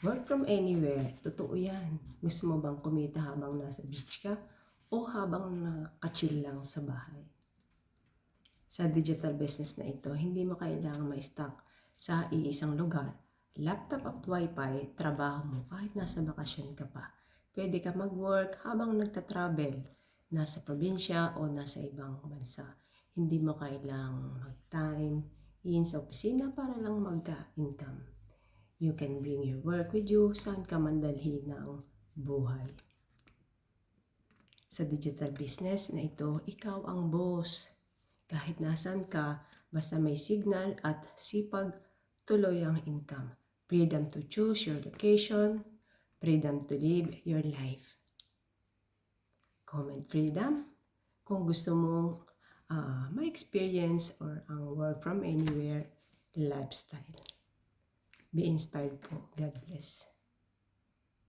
Work from anywhere, totoo yan. Gusto mo bang kumita habang nasa beach ka o habang nakachill lang sa bahay? Sa digital business na ito, hindi mo kailangang ma-stuck sa iisang lugar. Laptop at wifi, trabaho mo kahit nasa bakasyon ka pa. Pwede ka mag-work habang nagta-travel, nasa probinsya o nasa ibang bansa. Hindi mo kailangang mag-time in sa opisina para lang magka-income. You can bring your work with you saan ka man dalhin ng buhay. Sa digital business na ito, ikaw ang boss. Kahit nasan ka, basta may signal at sipag, tuloy ang income. Freedom to choose your location, freedom to live your life. Comment freedom kung gusto mong ma-experience or ang work from anywhere lifestyle. Be inspired po. God bless.